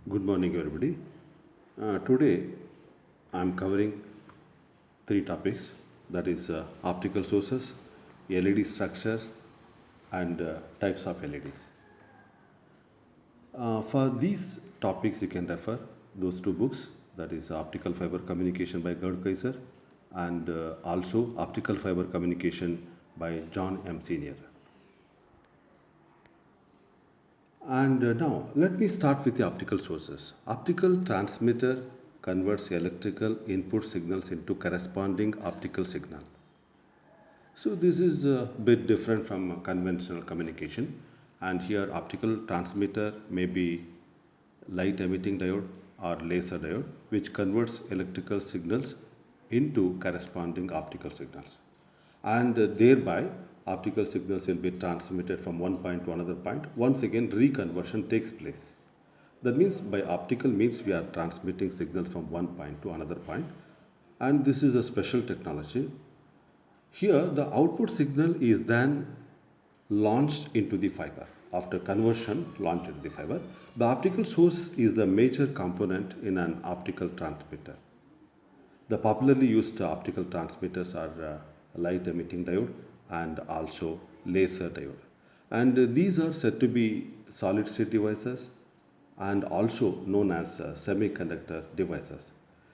Good morning, everybody. Today, I'm covering three topics, that is, optical sources, LED structure, and types of LEDs. For these topics, you can refer those two books, that is, Optical Fiber Communication by Gerd Kaiser, and also Optical Fiber Communication by John M. Senior. And now let me start with the optical sources. Optical transmitter converts electrical input signals into corresponding optical signal. So this is a bit different from conventional communication. And here optical transmitter may be light emitting diode or laser diode, which converts electrical signals into corresponding optical signals. And thereby optical signals will be transmitted from one point to another point. Once again, reconversion takes place. That means by optical means we are transmitting signals from one point to another point, and this is a special technology. Here, the output signal is then launched into the fiber. After conversion, launched into the fiber. The optical source is the major component in an optical transmitter. The popularly used optical transmitters are light emitting diode and also laser diode. And these are said to be solid state devices and also known as semiconductor devices.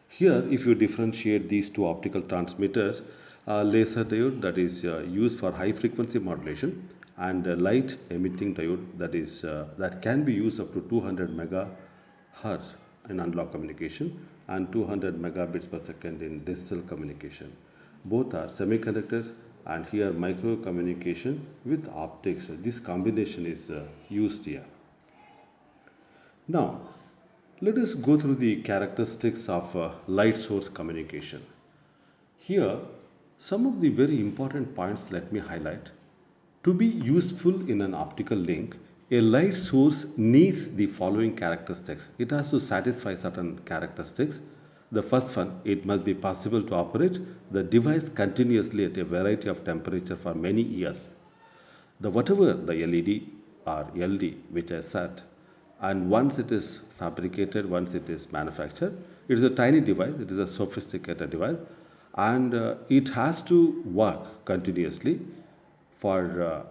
Here, if you differentiate these two optical transmitters, laser diode that is used for high frequency modulation and light emitting diode that can be used up to 200 megahertz in analog communication and 200 megabits per second in digital communication. Both are semiconductors, and here micro communication with optics. This combination is used here. Now, let us go through the characteristics of light source communication. Here, some of the very important points let me highlight. To be useful in an optical link, a light source needs the following characteristics. It has to satisfy certain characteristics. The first one, it must be possible to operate the device continuously at a variety of temperature for many years. The whatever the LED or LD which I said, and once it is fabricated, once it is manufactured, it is a tiny device, it is a sophisticated device, and it has to work continuously for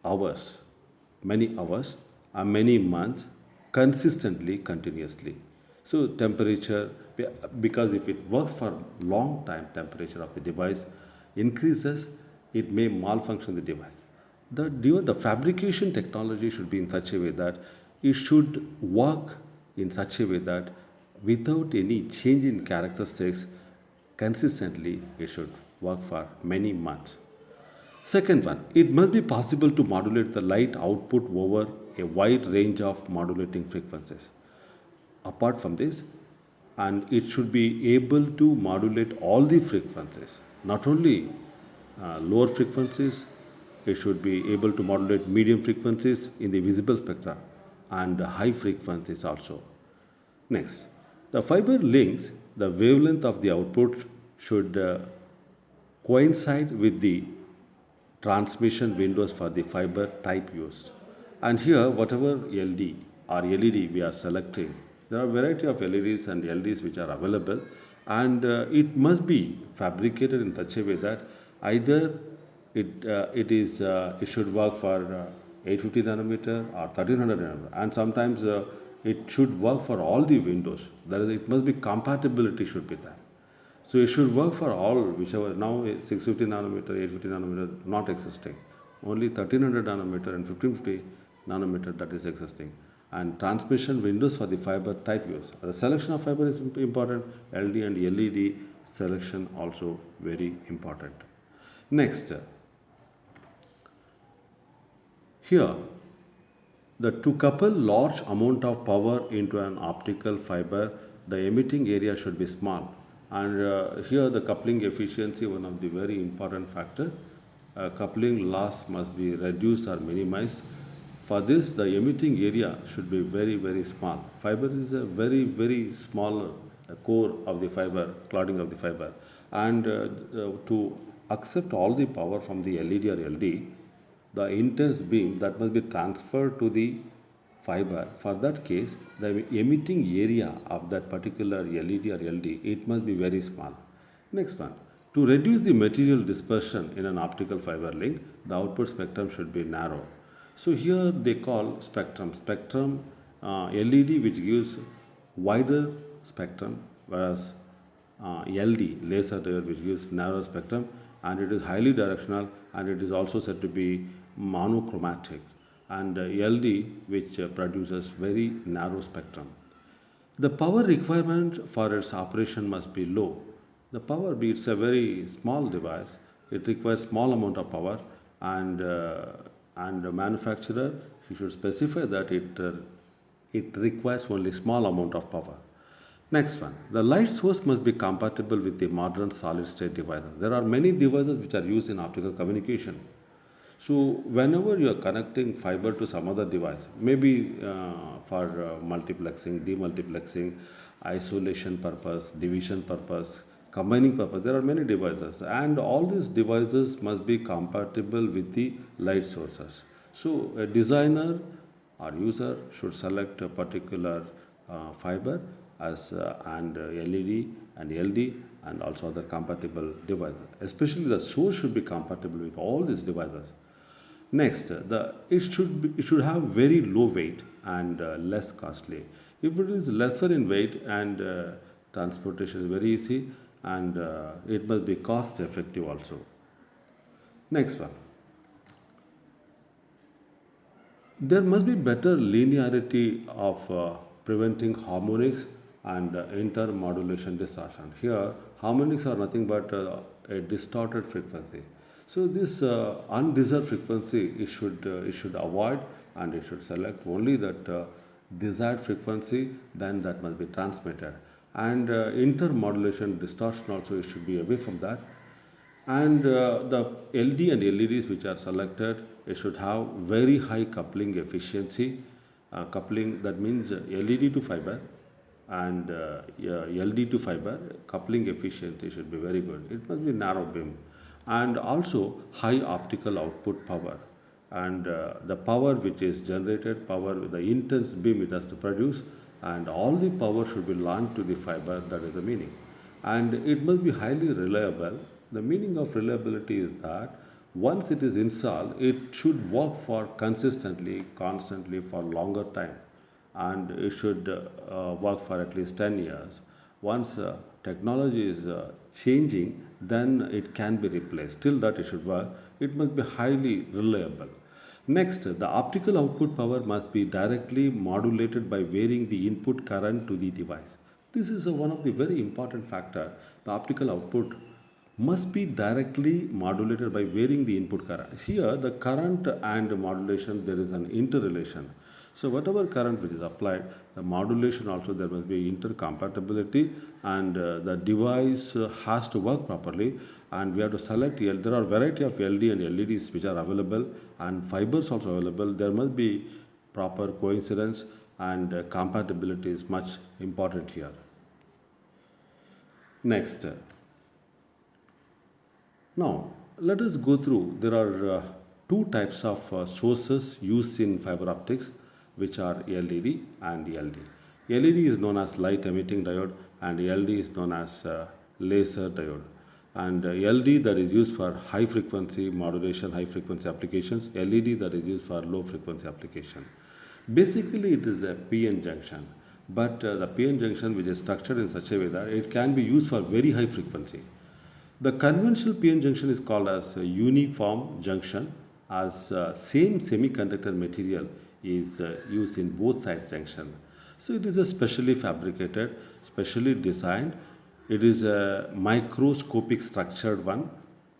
hours, many hours, many months, consistently, continuously. So temperature, because if it works for long time, temperature of the device increases, it may malfunction the device. The fabrication technology should be in such a way that it should work in such a way that without any change in characteristics, consistently it should work for many months. Second one, it must be possible to modulate the light output over a wide range of modulating frequencies. Apart from this, and it should be able to modulate all the frequencies, not only lower frequencies, it should be able to modulate medium frequencies in the visible spectra and high frequencies also. Next, the fiber links, the wavelength of the output should coincide with the transmission windows for the fiber type used. And here, whatever LD or LED we are selecting, there are variety of LEDs and LDs which are available, and it must be fabricated in such a way that either it should work for 850 nanometer or 1300 nanometer, and sometimes it should work for all the windows. That is, it must be compatibility should be there. So it should work for all, whichever now 650 nanometer, 850 nanometer not existing. Only 1300 nanometer and 1550 nanometer that is existing. And transmission windows for the fiber type use. The selection of fiber is important. LD and LED selection also very important. Next, here to couple large amount of power into an optical fiber, the emitting area should be small. And here the coupling efficiency, one of the very important factor. Coupling loss must be reduced or minimized. For this, the emitting area should be very, very small. Fiber is a very, very small core of the fiber, clouding of the fiber. And to accept all the power from the LED or LD, the intense beam that must be transferred to the fiber, for that case, the emitting area of that particular LED or LD, it must be very small. Next one, to reduce the material dispersion in an optical fiber link, the output spectrum should be narrow. So here they call spectrum LED, which gives wider spectrum, whereas LD, laser diode, which gives narrow spectrum, and it is highly directional, and it is also said to be monochromatic, and LD, which produces very narrow spectrum. The power requirement for its operation must be low. The power, be it's a very small device, it requires small amount of power, and the manufacturer, he should specify that it requires only small amount of power. Next one, the light source must be compatible with the modern solid state devices. There are many devices which are used in optical communication. So whenever you are connecting fiber to some other device, maybe for multiplexing, demultiplexing, isolation purpose, division purpose, combining purpose, there are many devices, and all these devices must be compatible with the light sources. So a designer or user should select a particular fiber as and LED and LD and also other compatible devices. Especially the source should be compatible with all these devices. Next, it should have very low weight and less costly. If it is lesser in weight and transportation is very easy, and it must be cost effective also. Next one, there must be better linearity of preventing harmonics and intermodulation distortion. Here, harmonics are nothing but a distorted frequency. So this undeserved frequency it should avoid, and it should select only that desired frequency. Then that must be transmitted. And intermodulation distortion also, it should be away from that. And the LD and LEDs which are selected, it should have very high coupling efficiency. Coupling, that means LED to fiber and yeah, LD to fiber coupling efficiency should be very good. It must be narrow beam and also high optical output power, and the power which is generated, power with the intense beam it has to produce, and all the power should be launched to the fiber. That is the meaning, and it must be highly reliable. The meaning of reliability is that once it is installed, it should work for consistently, constantly for longer time, and it should work for at least 10 years. Once technology is changing, then it can be replaced. Till that it should work, it must be highly reliable. Next, the optical output power must be directly modulated by varying the input current to the device. This is one of the very important factor. The optical output must be directly modulated by varying the input current. Here, the current and modulation, there is an interrelation. So whatever current which is applied, the modulation also there must be intercompatibility, and the device has to work properly, and we have to select there are variety of LD and LEDs which are available, and fibers also available. There must be proper coincidence, and compatibility is much important here. Next, now, let us go through. There are two types of sources used in fiber optics, which are LED and LD. LED is known as light emitting diode, and LD is known as laser diode. And LD, that is used for high frequency modulation, high frequency applications. LED, that is used for low frequency application. Basically, it is a PN junction, but the PN junction which is structured in such a way that it can be used for very high frequency. The conventional PN junction is called as a uniform junction, as same semiconductor material is used in both sides junction. So it is a specially fabricated, specially designed. It is a microscopic structured one,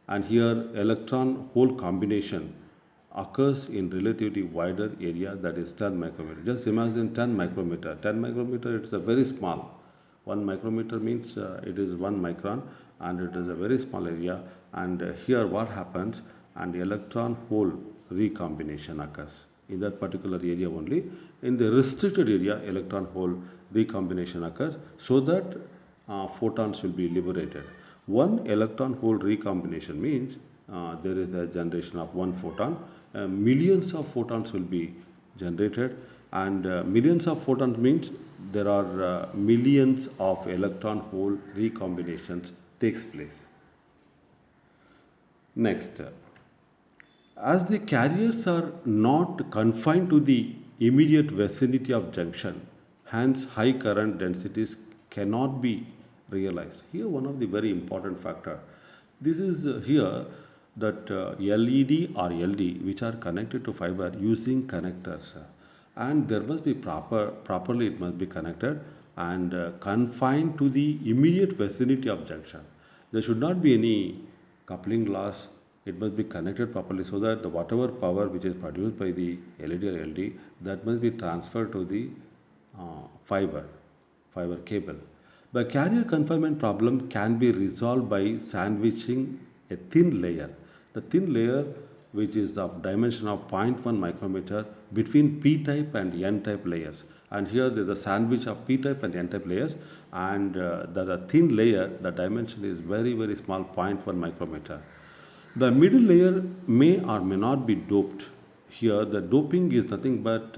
and here electron hole combination occurs in relatively wider area, that is 10 micrometer. Just imagine 10 micrometer. 10 micrometer, it's a very small. 1 micrometer means it is 1 micron, and it is a very small area, and here what happens, and electron hole recombination occurs in that particular area only. In the restricted area, electron hole recombination occurs, so that photons will be liberated. One electron hole recombination means there is a generation of one photon. Millions of photons will be generated. And millions of photons means there are millions of electron hole recombinations takes place. Next, as the carriers are not confined to the immediate vicinity of junction, hence high current densities cannot be realized. Here one of the very important factor. This is here that LED or LD which are connected to fiber using connectors, and there must be properly it must be connected and confined to the immediate vicinity of junction. There should not be any coupling loss. It must be connected properly so that the whatever power which is produced by the LED or LD, that must be transferred to the fiber cable. The carrier confinement problem can be resolved by sandwiching a thin layer. The thin layer, which is of dimension of zero point 0.1 micrometer between p-type and n-type layers. And here there is a sandwich of p-type and n-type layers, and the thin layer, the dimension is very very small, zero point 0.1 micrometer. The middle layer may or may not be doped. Here, the doping is nothing but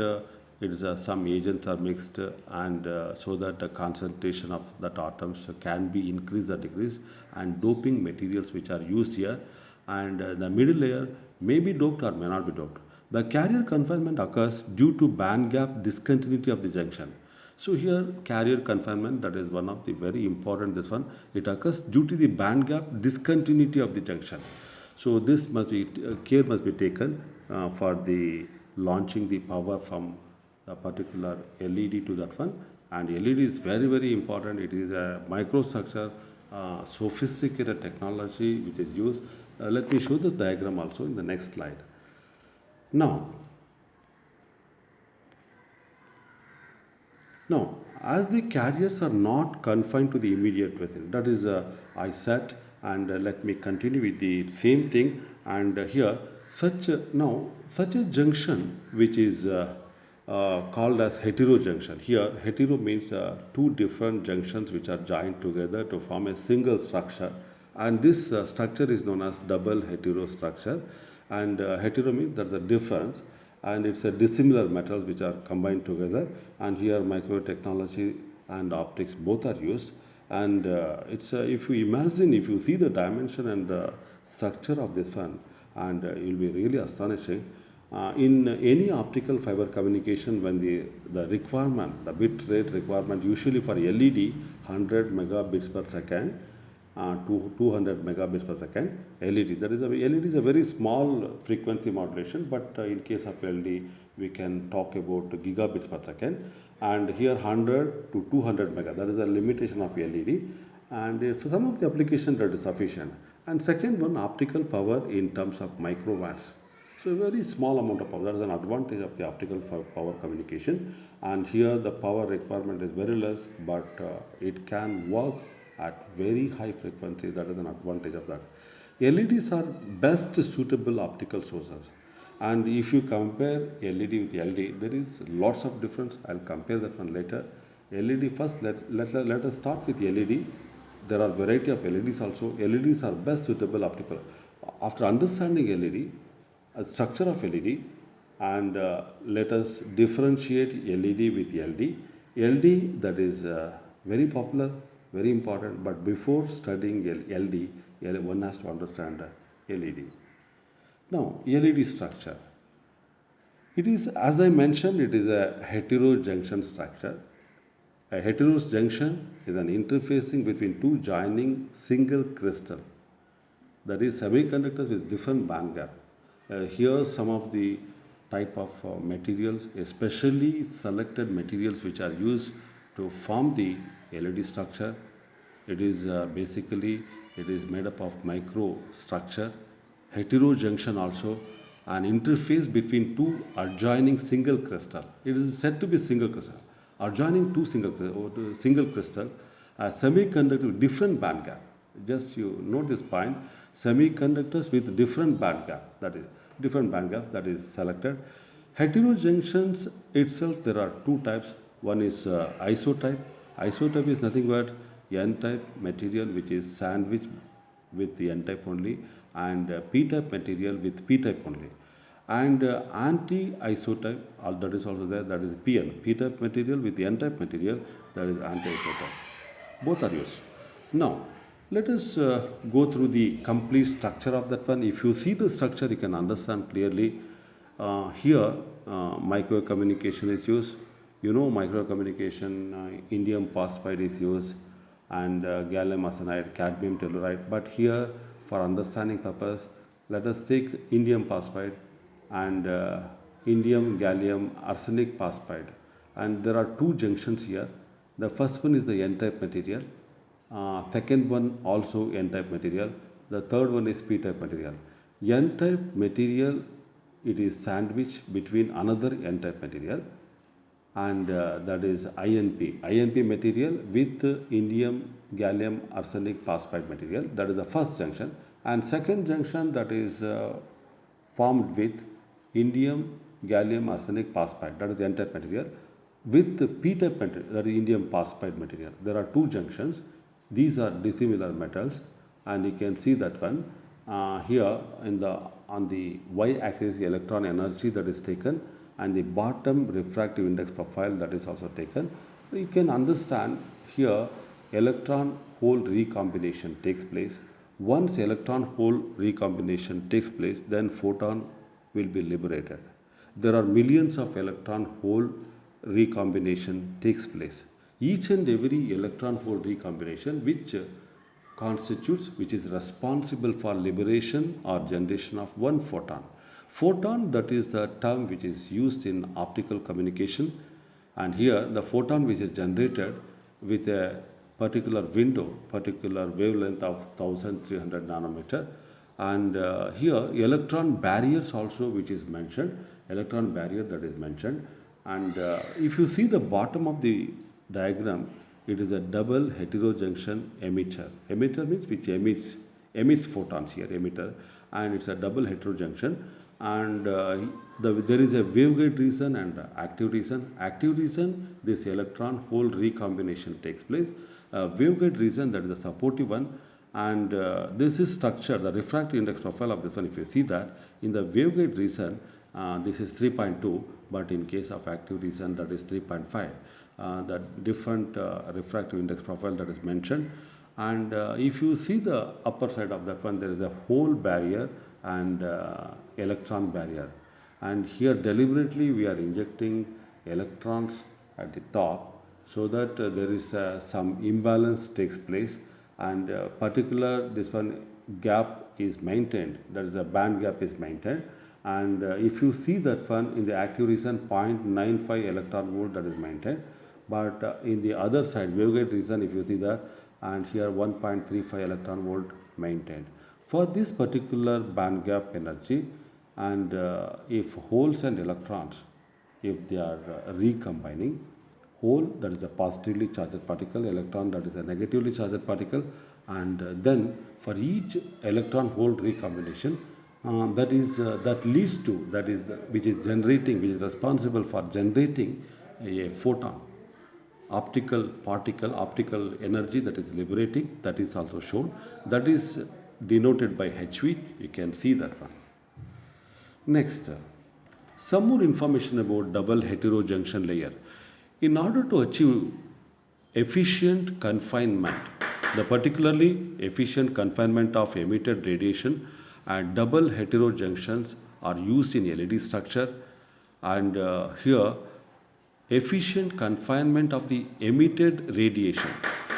it is some agents are mixed, and so that the concentration of that atoms can be increased or decreased, and doping materials which are used here, and the middle layer may be doped or may not be doped. The carrier confinement occurs due to band gap discontinuity of the junction. So here carrier confinement, that is one of the very important, this one, it occurs due to the band gap discontinuity of the junction. So this must be care must be taken for the launching the power from a particular LED to that one. And LED is very very important. It is a microstructure, sophisticated technology which is used. Let me show the diagram also in the next slide. Now, now, as the carriers are not confined to the immediate vicinity, that is, I said, and let me continue with the same thing. And here, such a junction which is called as heterojunction. Here, hetero means two different junctions which are joined together to form a single structure, and this structure is known as double hetero structure. And hetero means there's a difference, and it's a dissimilar metals which are combined together, and here microwave technology and optics both are used. And it's if you imagine, if you see the dimension and the structure of this one, and you'll be really astonishing. In any optical fiber communication, when the requirement, the bit rate requirement, usually for LED 100 megabits per second to 200 megabits per second LED. That is LED is a very small frequency modulation, but in case of LD we can talk about gigabits per second, and here 100 to 200 mega, that is the limitation of LED, and for some of the application that is sufficient. And second one, optical power in terms of microwatts. So a very small amount of power, that is an advantage of the optical power communication. And here the power requirement is very less, but it can work at very high frequency. That is an advantage of that. LEDs are best suitable optical sources. And if you compare LED with LD, there is lots of difference. I'll compare that one later. LED first, let us start with LED. There are variety of LEDs also. LEDs are best suitable optical. After understanding LED, a structure of LED, and let us differentiate LED with LD. LD, that is very popular, very important, but before studying LD, one has to understand LED. Now, LED structure. It is, as I mentioned, it is a heterojunction structure. A heterojunction is an interfacing between two joining single crystal, that is semiconductors with different band gap. Here some of the type of materials, especially selected materials which are used to form the LED structure. It is basically it is made up of micro structure, heterojunction also, an interface between two adjoining single crystal. It is said to be single crystal. Adjoining two single crystal, semiconductor with different band gap. Just you note this point, semiconductors with different band gap, that is different band gaps, that is selected. Heterojunctions itself, there are two types. One is isotype. Isotype is nothing but n-type material which is sandwiched with the n-type only, and p-type material with p-type only. and anti-isotype, that is also there, that is PN, p-type material with n-type material, that is anti-isotype. Both are used. Now let us go through the complete structure of that one. If you see the structure, you can understand clearly. Here micro communication is used. You know, micro communication, indium phosphide is used, and gallium arsenide, cadmium telluride. But here, for understanding purpose, let us take indium phosphide and indium gallium arsenic phosphide, and there are two junctions here. The first one is the n-type material, second one also n-type material, the third one is p-type material. N-type material, it is sandwiched between another n-type material, and that is INP material with indium gallium arsenic phosphide material. That is the first junction, and second junction, that is formed with indium gallium arsenic phosphide, that is n-type material, with the p-type material, that is indium phosphide material. There are two junctions. These are dissimilar metals, and you can see that one here in the on the y-axis electron energy that is taken, and the bottom refractive index profile that is also taken. You can understand here electron hole recombination takes place. Once electron hole recombination takes place, then photon will be liberated. There are millions of electron hole recombination takes place. Each and every electron hole recombination which is responsible for liberation or generation of one photon. Photon, that is the term which is used in optical communication, and here the photon which is generated with a particular wavelength of 1300 nanometer, and here electron barriers also which is mentioned, electron barrier that is mentioned, and if you see the bottom of the diagram, it is a double heterojunction emitter. Emitter means which emits photons here, emitter, and it's a double heterojunction, and there is a waveguide region and active region. Active region, this electron hole recombination takes place. Waveguide region, that is the supportive one, and this is structure, the refractive index profile of this one. If you see that in the waveguide region, this is 3.2, but in case of active region, that is 3.5. The different refractive index profile that is mentioned, and if you see the upper side of that one, there is a hole barrier and electron barrier, and here deliberately we are injecting electrons at the top so that there is some imbalance takes place, and particular this one gap is maintained, that is a band gap is maintained, and if you see that one in the active region 0.95 electron volt that is maintained, but in the other side waveguide region, if you see that, and here 1.35 electron volt maintained for this particular band gap energy. And if holes and electrons, if they are recombining, hole, that is a positively charged particle, electron, that is a negatively charged particle, and then for each electron hole recombination, that leads to, that is which is responsible for generating a photon, optical particle, optical energy that is liberating, that is also shown, that is denoted by HV. You can see that one. Next, some more information about double heterojunction layer. In order to achieve efficient confinement, the particularly efficient confinement of emitted radiation, and double heterojunctions are used in LED structure, and here efficient confinement of the emitted radiation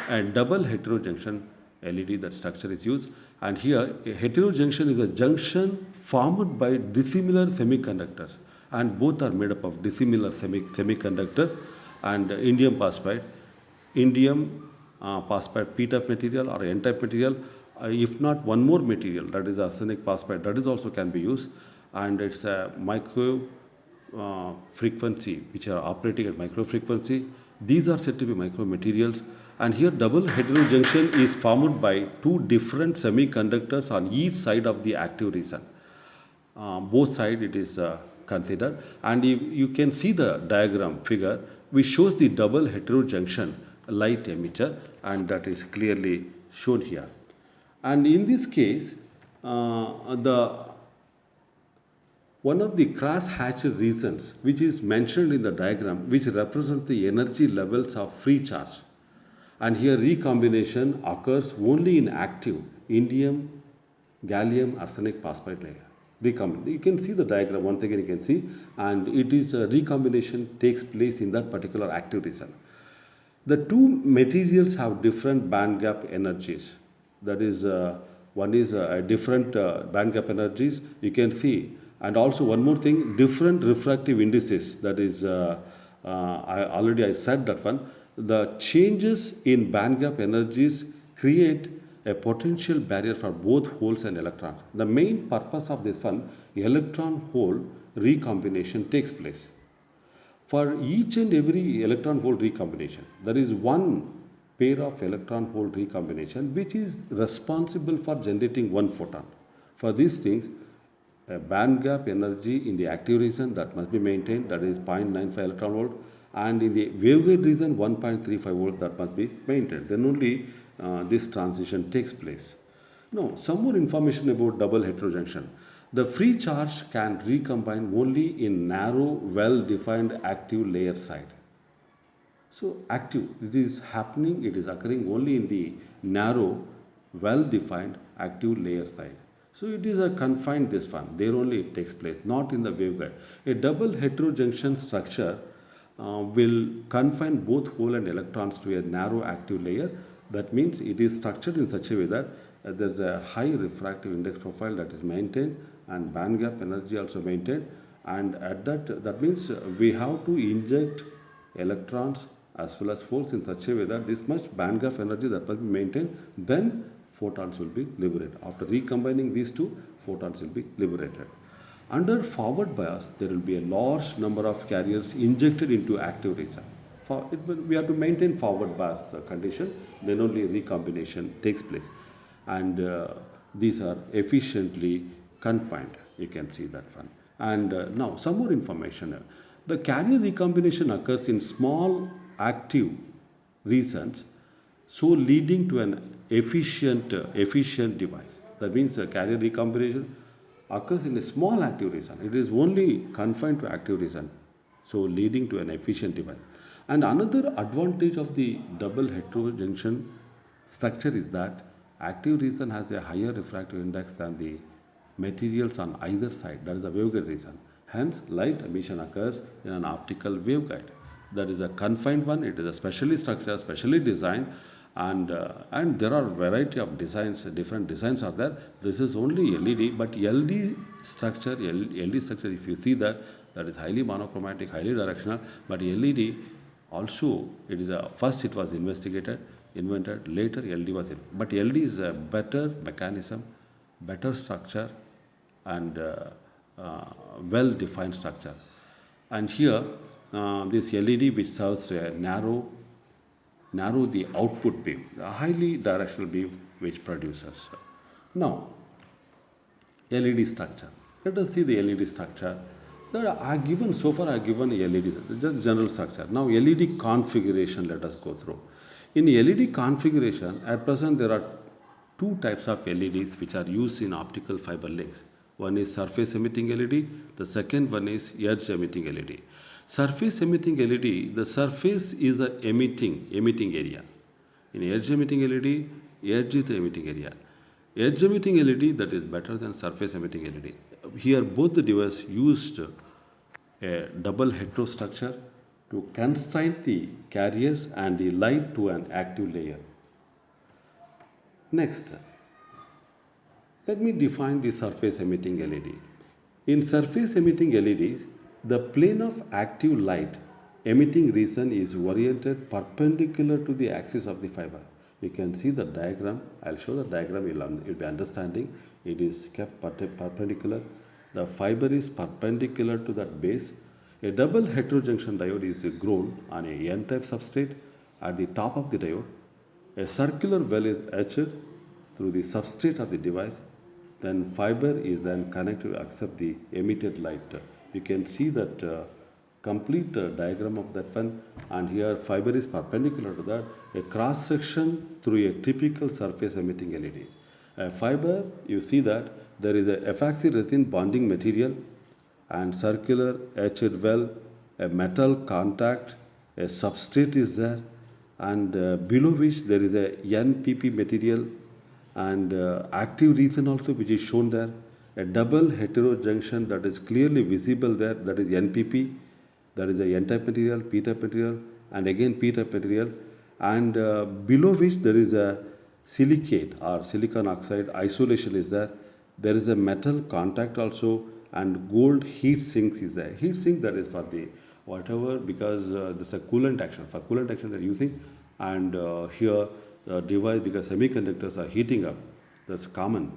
and double heterojunction LED, that structure is used, and here a heterojunction is a junction formed by dissimilar semiconductors, and both are made up of dissimilar semiconductors, and indium phosphide, phosphide p-type material or n-type material, if not one more material, that is arsenic phosphide, that is also can be used, and it's a micro frequency, which are operating at micro frequency. These are said to be micro materials, and here double heterojunction is formed by two different semiconductors on each side of the active region. Both sides it is considered, and if you can see the diagram figure which shows the double heterojunction light emitter, and that is clearly shown here. And in this case, One of the cross-hatched reasons which is mentioned in the diagram which represents the energy levels of free charge, and here recombination occurs only in active indium gallium arsenic phosphide layer. You can see the diagram once again, you can see, and it is recombination takes place in that particular active region. The two materials have different band gap energies. That is, one is a different band gap energies, you can see. And also one more thing, different refractive indices. That is, I said that one. The changes in band gap energies create a potential barrier for both holes and electrons. The main purpose of this one, electron hole recombination takes place. For each and every electron hole recombination, there is one pair of electron hole recombination which is responsible for generating one photon. For these things, a band gap energy in the active region that must be maintained, that is 0.95 electron volt, and in the waveguide region 1.35 volt that must be maintained. Then only this transition takes place. Now, some more information about double heterojunction. The free charge can recombine only in narrow, well-defined active layer side. So active, it is happening, it is occurring only in the narrow, well-defined active layer side. So it is a confined this one, there only it takes place, not in the waveguide. A double heterojunction structure will confine both hole and electrons to a narrow active layer. That means it is structured in such a way that there's a high refractive index profile that is maintained and band gap energy also maintained, and at that means we have to inject electrons as well as holes in such a way that this much band gap energy that must be maintained, then photons will be liberated. After recombining these two, photons will be liberated. Under forward bias, there will be a large number of carriers injected into active region. We have to maintain forward bias condition, then only recombination takes place. And these are efficiently confined. You can see that one. And now some more information. The carrier recombination occurs in small active regions, so leading to an efficient device. That means a carrier recombination occurs in a small active region. It is only confined to active region, so leading to an efficient device. And another advantage of the double heterojunction structure is that active region has a higher refractive index than the materials on either side, that is a waveguide region. Hence, light emission occurs in an optical waveguide. That is a confined one, it is a specially structured, specially designed, and there are variety of designs, different designs are there. This is only LED, but LED structure, if you see that, that is highly monochromatic, highly directional, but LED also, it is first it was invented, later LED was in. But LED is a better mechanism, better structure, and well-defined structure. And here, this LED which serves to narrow the output beam, a highly directional beam which produces. Now, LED structure. Let us see the LED structure. I have given LEDs, just general structure. Now LED configuration, let us go through. In LED configuration, at present there are two types of LEDs which are used in optical fiber links. One is surface emitting LED, the second one is edge emitting LED. Surface emitting LED, the surface is the emitting area. In edge emitting LED, edge is the emitting area. Edge emitting LED, that is better than surface emitting LED. Here both the devices used a double heterostructure to consign the carriers and the light to an active layer. Next, let me define the surface emitting LED. In surface emitting LEDs, the plane of active light emitting region is oriented perpendicular to the axis of the fiber. You can see the diagram. I'll show the diagram, you'll be understanding. It is kept perpendicular. The fiber is perpendicular to that base. A double heterojunction diode is grown on a N-type substrate. At the top of the diode, a circular well is etched through the substrate of the device. Then fiber is then connected to accept the emitted light. You can see that complete diagram of that one, and here fiber is perpendicular to that. A cross section through a typical surface emitting LED. A fiber, you see that there is a epoxy resin bonding material and circular etched well, a metal contact, a substrate is there, and below which there is a NPP material and active region also which is shown there, a double heterojunction that is clearly visible there, that is NPP, that is a n-type material, p-type material, and again p-type material, and below which there is a silicate or silicon oxide isolation is there. There is a metal contact also, and gold heat sinks is there. Heat sink, that is for the whatever, because this is a coolant action. For coolant action they are using, and here the device, because semiconductors are heating up, that's common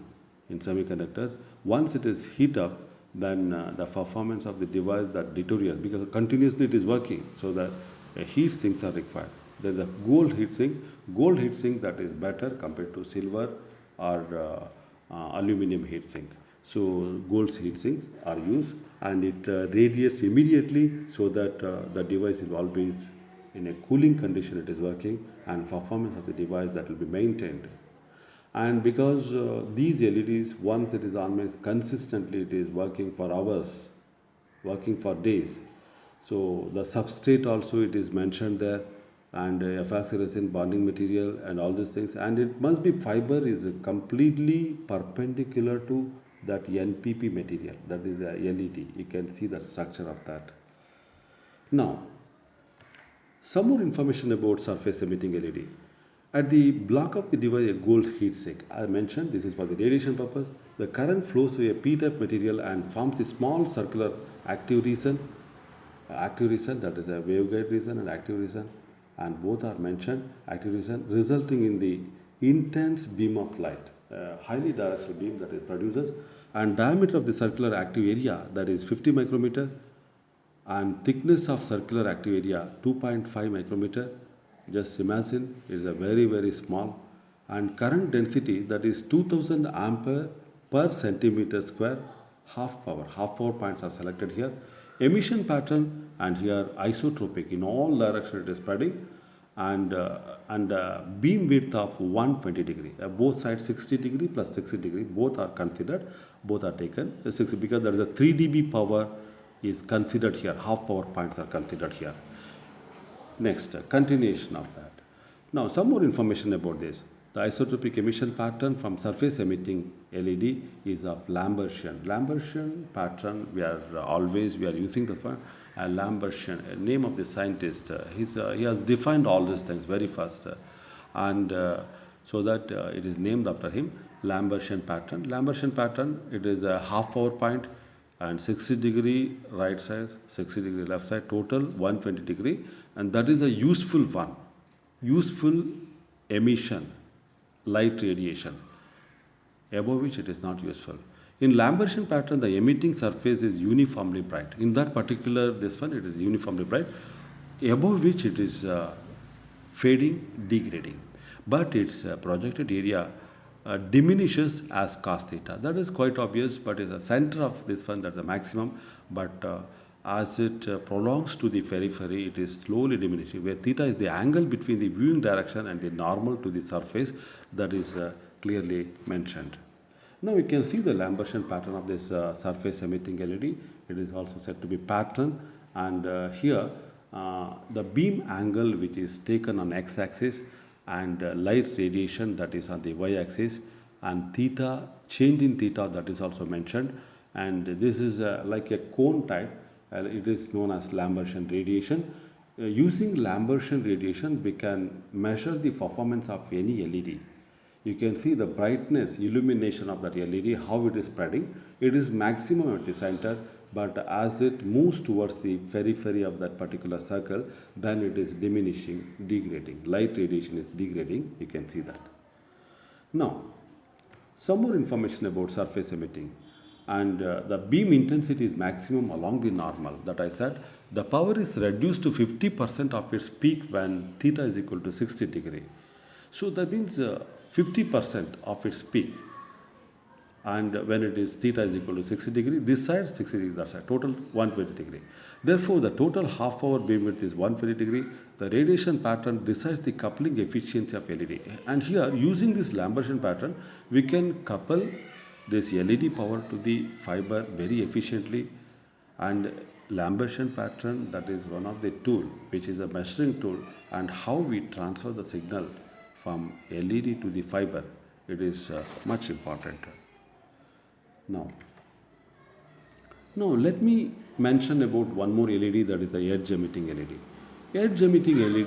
in semiconductors. Once it is heat up, then the performance of the device that deteriorates, because continuously it is working, so that heat sinks are required. There is a gold heat sink. Gold heat sink, that is better compared to silver or aluminum heat sink. So gold heat sinks are used, and it radiates immediately, so that the device is always in a cooling condition it is working, and performance of the device that will be maintained. And because these LEDs, once it is almost consistently, it is working for hours, working for days. So the substrate also it is mentioned there, and epoxy resin bonding material and all these things, and it must be fiber is completely perpendicular to that NPP material, that is a LED. You can see the structure of that. Now, some more information about surface emitting LED. At the block of the device, a gold heat sink. I mentioned this is for the radiation purpose. The current flows through a p-type material and forms a small circular active region. Active region, that is a waveguide region and active region, and both are mentioned. Active region resulting in the intense beam of light, highly directional beam that is produces, and diameter of the circular active area, that is 50 micrometer, and thickness of circular active area 2.5 micrometer. Just imagine, it is a very small, and current density, that is 2000 ampere per centimeter square. Half power points are selected here. Emission pattern, and here isotropic, in all directions it is spreading, and beam width of 120 degree, both sides 60 degree plus 60 degree, both are considered, both are taken 60, because there is a 3 dB power is considered here, half power points are considered here. Next, continuation of that. Now, some more information about this. The isotropic emission pattern from surface emitting LED is of Lambertian. Lambertian pattern, we are using the Lambertian, name of the scientist. He has defined all these things very fast, and so that it is named after him. Lambertian pattern. Lambertian pattern, it is a half power point and 60 degree right side, 60 degree left side, total 120 degree, and that is a useful one. Useful emission, light radiation, above which it is not useful. In Lambertian pattern, the emitting surface is uniformly bright. In that particular, this one, it is uniformly bright, above which it is fading, degrading. But its projected area diminishes as cos theta. That is quite obvious, but in the center of this one, that's the maximum. But as it prolongs to the periphery, it is slowly diminishing, where theta is the angle between the viewing direction and the normal to the surface, that is clearly mentioned. Now we can see the Lambertian pattern of this surface emitting LED. It is also said to be pattern, and here the beam angle which is taken on x-axis, and light radiation, that is on the y-axis, and theta, change in theta, that is also mentioned. And this is like a cone type. It is known as Lambertian radiation. Using Lambertian radiation, we can measure the performance of any LED. You can see the brightness, illumination of that LED, how it is spreading. It is maximum at the center, but as it moves towards the periphery of that particular circle, then it is diminishing, degrading. Light radiation is degrading, you can see that. Now, some more information about surface emitting. And the beam intensity is maximum along the normal, that I said. The power is reduced to 50% of its peak when theta is equal to 60 degree. So that means 50% of its peak, and when it is theta is equal to 60 degree, this side 60 degree, that side, total 120 degree. Therefore, the total half power beam width is 120 degree. The radiation pattern decides the coupling efficiency of LED. And here, using this Lambertian pattern, we can couple this LED power to the fiber very efficiently, And Lambert pattern, that is one of the tool which is a measuring tool, and how we transfer the signal from LED to the fiber, it is much important. Now now let me mention about one more LED, that is the edge emitting LED. Edge emitting LED,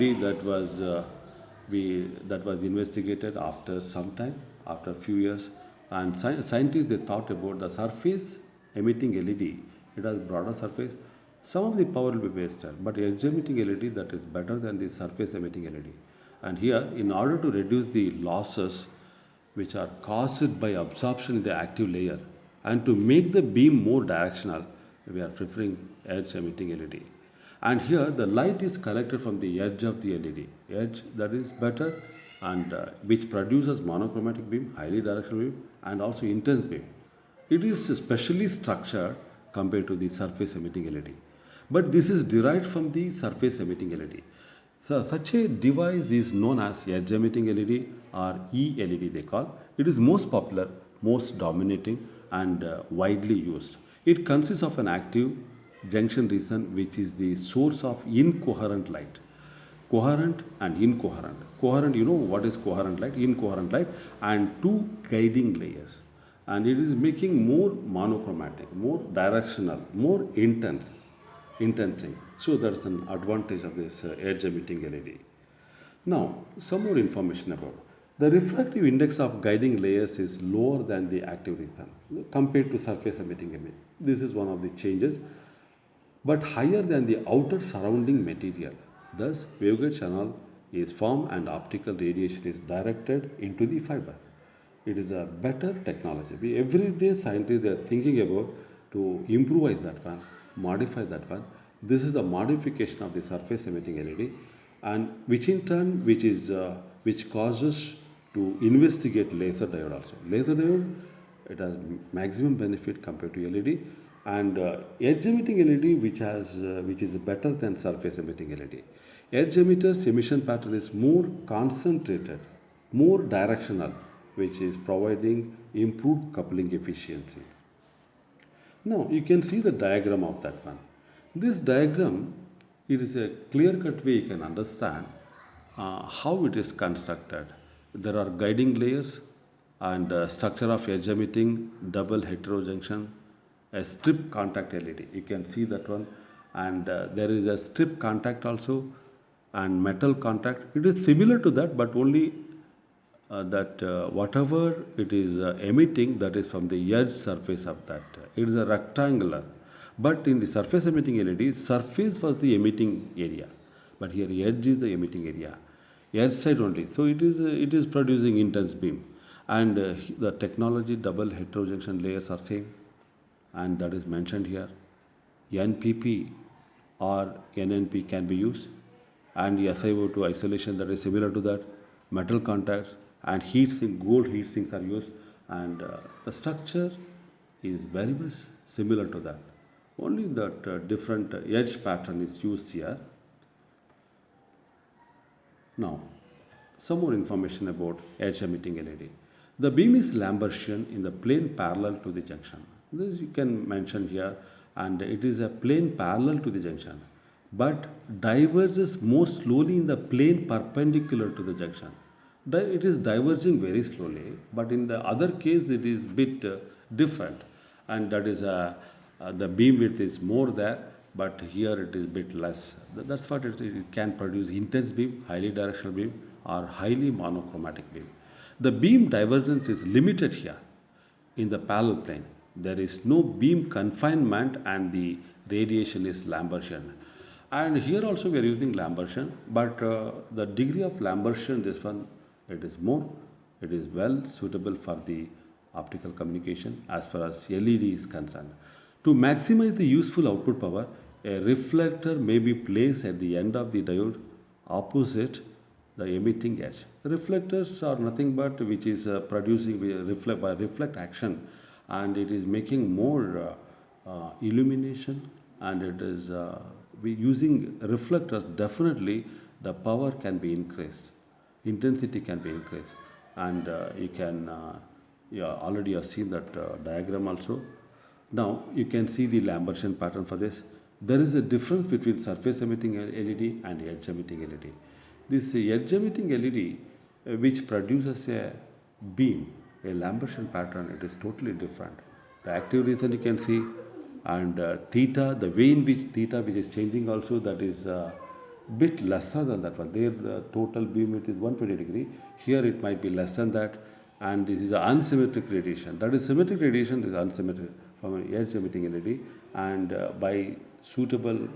we that was investigated after some time, after a few years, and scientists, they thought about the surface emitting LED. It has broader surface. Some of the power will be wasted, but edge emitting LED, that is better than the surface emitting LED. And here, in order to reduce the losses which are caused by absorption in the active layer, and to make the beam more directional, we are preferring edge emitting LED. And here the light is collected from the edge of the LED. Edge, that is better, and which produces monochromatic beam, highly directional beam, and also intense beam. It is specially structured compared to the surface emitting LED. But this is derived from the surface emitting LED. So such a device is known as edge emitting LED, or ELED they call. It is most popular, most dominating, and widely used. It consists of an active junction region which is the source of incoherent light. Coherent and incoherent. Coherent, you know what is coherent light, incoherent light, and two guiding layers. And it is making more monochromatic, more directional, more intensing. So that's an advantage of this edge emitting LED. Now, some more information about the refractive index of guiding layers is lower than the active region compared to surface emitting image. This is one of the changes, but higher than the outer surrounding material. Thus, waveguide channel is formed and optical radiation is directed into the fiber. It is a better technology. Every day scientists, they are thinking about to improvise that one, modify that one. This is the modification of the surface emitting LED, and which in turn, which causes to investigate laser diode also. Laser diode, it has maximum benefit compared to LED, and edge emitting LED, which is better than surface emitting LED. Edge emitters emission pattern is more concentrated, more directional, which is providing improved coupling efficiency. Now you can see the diagram of that one. This diagram, it is a clear-cut way you can understand how it is constructed. There are guiding layers and structure of edge emitting, double heterojunction, a strip contact LED. You can see that one, and there is a strip contact also, and metal contact. It is similar to that, but only that whatever it is emitting, that is from the edge surface of that. It is a rectangular. But in the surface emitting LED, surface was the emitting area, but here edge is the emitting area, edge side only. So it is producing intense beam, and the technology double heterojunction layers are same, and that is mentioned here. NPP or NNP can be used, and SiO2 isolation, that is similar to that. Metal contacts and heat sink, gold heat sinks are used, and the structure is very much similar to that. Only that different edge pattern is used here. Now, some more information about edge emitting LED. The beam is Lambertian in the plane parallel to the junction. This you can mention here, and it is a plane parallel to the junction, but diverges more slowly in the plane perpendicular to the junction. It is diverging very slowly, but in the other case it is bit different, and that is the beam width is more there, but here it is bit less. That's what it can produce intense beam, highly directional beam, or highly monochromatic beam. The beam divergence is limited here in the parallel plane. There is no beam confinement, and the radiation is Lambertian. And here also we are using Lambertian, but the degree of Lambertian, this one, it is more, it is well suitable for the optical communication as far as LED is concerned. To maximize the useful output power, a reflector may be placed at the end of the diode opposite the emitting edge. Reflectors are nothing but which is producing by reflect action, and it is making more illumination, and it is we using reflectors, definitely the power can be increased, intensity can be increased, and you can yeah, already have seen that diagram also. Now you can see the Lambertian pattern for this. There is a difference between surface emitting LED and edge emitting LED. This edge emitting LED, which produces a beam, a Lambertian pattern, it is totally different. The active region you can see, and theta, the way in which theta which is changing also, that is bit lesser than that one. There the total beam width is 120 degree. Here it might be less than that, and this is an unsymmetric radiation. That is symmetric radiation is unsymmetric from an edge emitting LED, and by suitable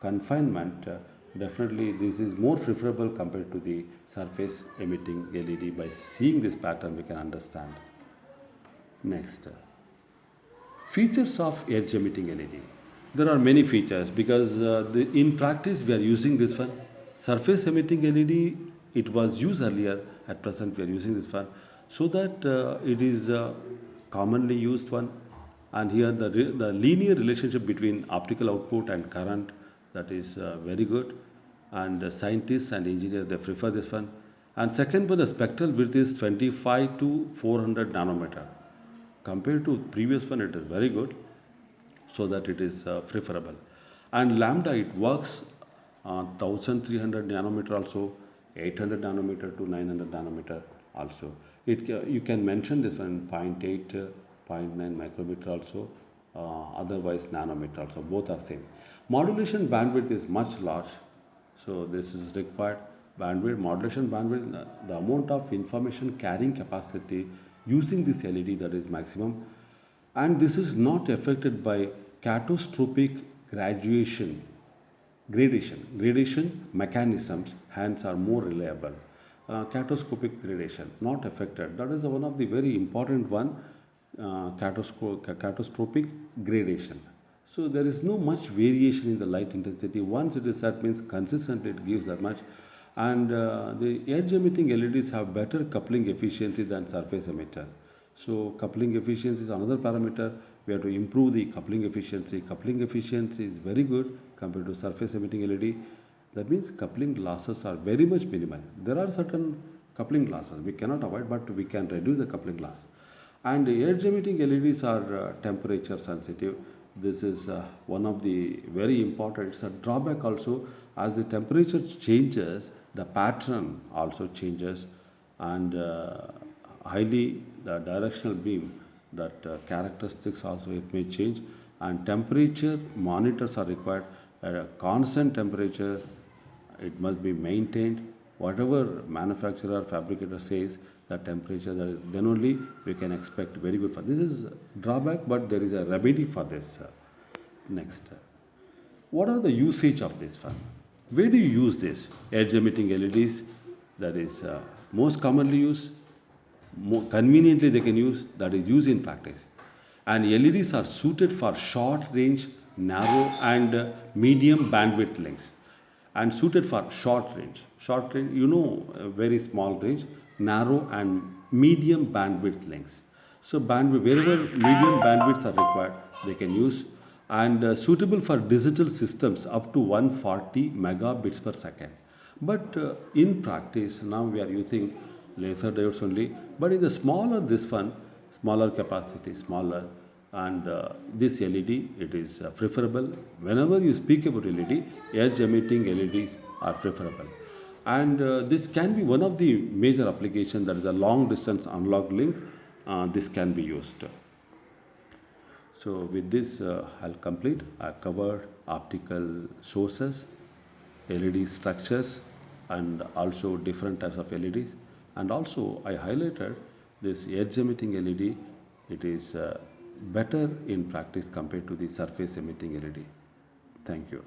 confinement, definitely this is more preferable compared to the surface emitting LED. By seeing this pattern, we can understand. Next. Features of edge emitting LED. There are many features because in practice we are using this one. Surface emitting LED, it was used earlier, at present we are using this one. So that it is commonly used one. And here the linear relationship between optical output and current, that is very good. And scientists and engineers, they prefer this one. And second one, the spectral width is 25 to 400 nanometer. Compared to previous one, it is very good, so that it is preferable. And lambda, it works 1300 nanometer also, 800 nanometer to 900 nanometer also. You can mention this one 0.8, 0.9 micrometer also, otherwise nanometer also, both are same. Modulation bandwidth is much large, so this is required. Bandwidth, modulation bandwidth, the amount of information carrying capacity using this LED, that is maximum, and this is not affected by catastrophic gradation mechanisms, hence are more reliable. Catastrophic gradation not affected, that is one of the very important one. Catastrophic gradation, so there is no much variation in the light intensity. Once it is set, means consistently it gives that much. And the edge emitting LEDs have better coupling efficiency than surface emitter. So coupling efficiency is another parameter. We have to improve the coupling efficiency. Coupling efficiency is very good compared to surface emitting LED. That means coupling losses are very much minimized. There are certain coupling losses we cannot avoid, but we can reduce the coupling loss. And edge emitting LEDs are temperature sensitive. This is one of the very important. It's a drawback also. As the temperature changes, the pattern also changes, and highly the directional beam, that characteristics also it may change, and temperature monitors are required. At a constant temperature, it must be maintained. Whatever manufacturer fabricator says, the temperature, then only we can expect very good. This is drawback, but there is a remedy for this. Next, what are the usage of this one? Where do you use this edge emitting LEDs? That is most commonly used, more conveniently they can use, that is used in practice. And LEDs are suited for short range, narrow and medium bandwidth lengths, and suited for short range. Short range, very small range, narrow and medium bandwidth lengths. So bandwidth, wherever medium bandwidths are required, they can use, and suitable for digital systems up to 140 megabits per second. But in practice, now we are using laser diodes only. But in the smaller this one, smaller capacity, smaller, and this LED, it is preferable. Whenever you speak about LED, edge emitting LEDs are preferable. And this can be one of the major applications, that is a long distance analog link. This can be used. So with this, I'll complete. I covered optical sources, LED structures, and also different types of LEDs. And also I highlighted this edge emitting LED. It is better in practice compared to the surface emitting LED. Thank you.